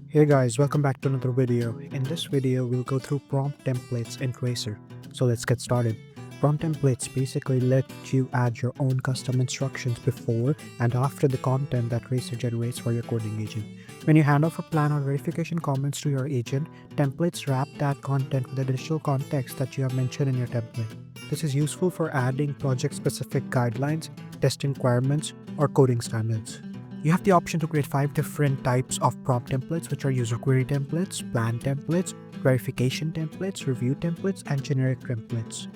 Hey guys, welcome back to another video. In this video, we'll go through prompt templates in Traycer. So let's get started. Prompt templates basically let you add your own custom instructions before and after the content that Traycer generates for your coding agent. When you hand off a plan or verification comments to your agent, templates wrap that content with additional context that you have mentioned in your template. This is useful for adding project-specific guidelines, testing requirements, or coding standards. You have the option to create 5 different types of prompt templates, which are user query templates, plan templates, verification templates, review templates, and generic templates.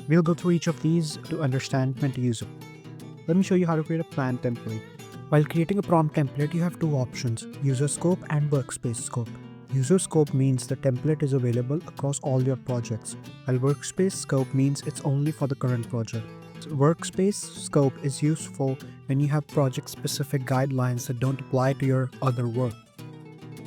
We'll go through each of these to understand when to use them. Let me show you how to create a plan template. While creating a prompt template, you have two options, user scope and workspace scope. User scope means the template is available across all your projects, while workspace scope means it's only for the current project. Workspace scope is useful when you have project-specific guidelines that don't apply to your other work.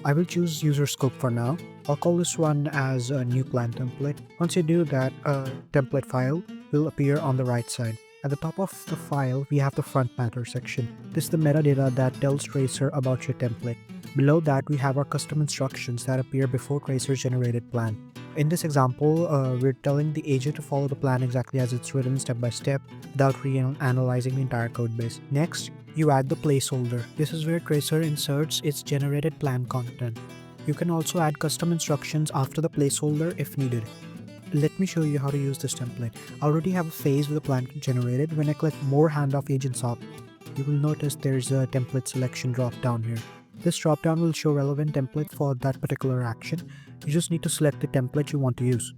I will choose user scope for now. I'll call this one as a new plan template. Once you do that, a template file will appear on the right side. At the top of the file, we have the front matter section. This is the metadata that tells Traycer about your template. Below that, we have our custom instructions that appear before Traycer's generated plan. In this example, we're telling the agent to follow the plan exactly as it's written step by step without re-analyzing the entire code base. Next, you add the placeholder. This is where Traycer inserts its generated plan content. You can also add custom instructions after the placeholder if needed. Let me show you how to use this template. I already have a phase with the plan generated. When I click More Handoff Agents Up, you will notice there's a template selection drop down here. This drop down will show relevant template for that particular action. You just need to select the template you want to use.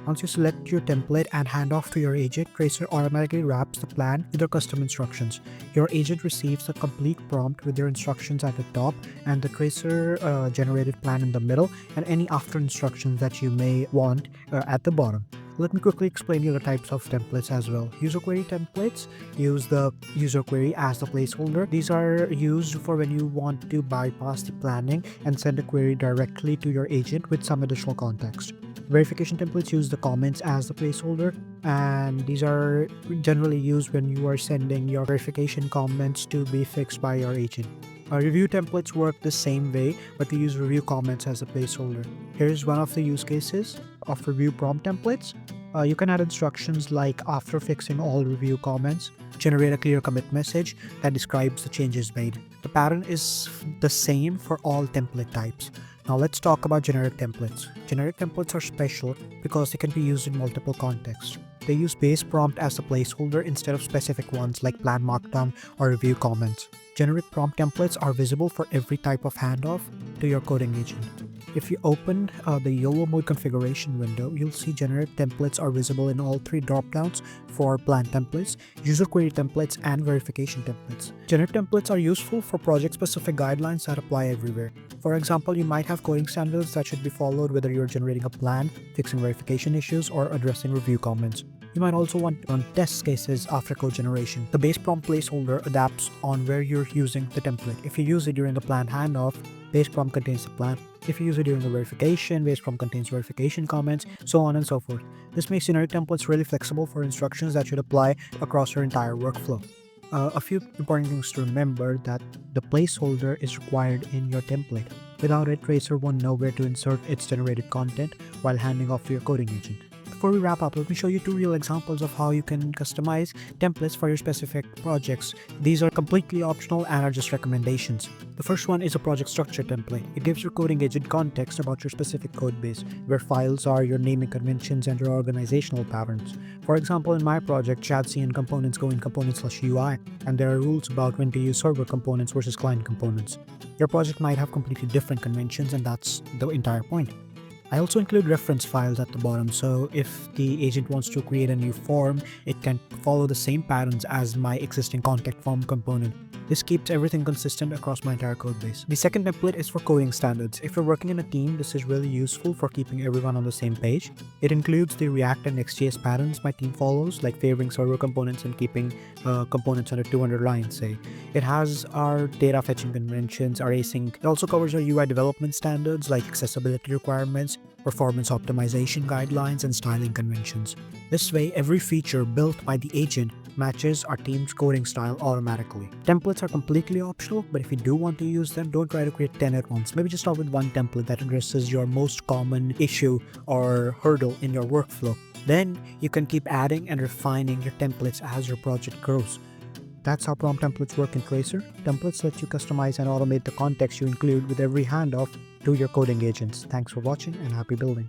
Once you select your template and hand off to your agent, Traycer automatically wraps the plan with your custom instructions. Your agent receives a complete prompt with your instructions at the top and the Traycer generated plan in the middle, and any after instructions that you may want at the bottom. Let me quickly explain the other types of templates as well. User query templates use the user query as the placeholder. These are used for when you want to bypass the planning and send a query directly to your agent with some additional context. Verification templates use the comments as the placeholder, and these are generally used when you are sending your verification comments to be fixed by your agent. Review templates work the same way, but we use review comments as a placeholder. Here's one of the use cases of review prompt templates. You can add instructions like after fixing all review comments, generate a clear commit message that describes the changes made. The pattern is the same for all template types. Now let's talk about generic templates. Generic templates are special because they can be used in multiple contexts. They use base prompt as a placeholder instead of specific ones like plan markdown or review comments. Generic prompt templates are visible for every type of handoff to your coding agent. If you open the YOLO mode configuration window, you'll see generic templates are visible in all three dropdowns for plan templates, user query templates, and verification templates. Generic templates are useful for project-specific guidelines that apply everywhere. For example, you might have coding standards that should be followed whether you're generating a plan, fixing verification issues, or addressing review comments. You might also want to run test cases after code generation. The base prompt placeholder adapts on where you're using the template. If you use it during the plan handoff, base prompt contains the plan. If you use it during the verification, base prompt contains verification comments, so on and so forth. This makes generic templates really flexible for instructions that should apply across your entire workflow. A few important things to remember: that the placeholder is required in your template. Without it, Traycer won't know where to insert its generated content while handing off to your coding agent. Before we wrap up, let me show you two real examples of how you can customize templates for your specific projects. These are completely optional and are just recommendations. The first one is a project structure template. It gives your coding agent context about your specific code base, where files are, your naming conventions, and your organizational patterns. For example, in my project, Chassis and components go in components/UI, and there are rules about when to use server components versus client components. Your project might have completely different conventions, and that's the entire point. I also include reference files at the bottom, so if the agent wants to create a new form, it can follow the same patterns as my existing contact form component. This keeps everything consistent across my entire code base. The second template is for coding standards. If you're working in a team, this is really useful for keeping everyone on the same page. It includes the React and Next.js patterns my team follows, like favoring server components and keeping components under 200 lines, say. It has our data fetching conventions, our async. It also covers our UI development standards like accessibility requirements, performance optimization guidelines, and styling conventions. This way, every feature built by the agent matches our team's coding style automatically. Templates are completely optional, but if you do want to use them, don't try to create 10 at once. Maybe just start with one template that addresses your most common issue or hurdle in your workflow. Then you can keep adding and refining your templates as your project grows. That's how prompt templates work in Traycer. Templates let you customize and automate the context you include with every handoff to your coding agents. Thanks for watching and happy building.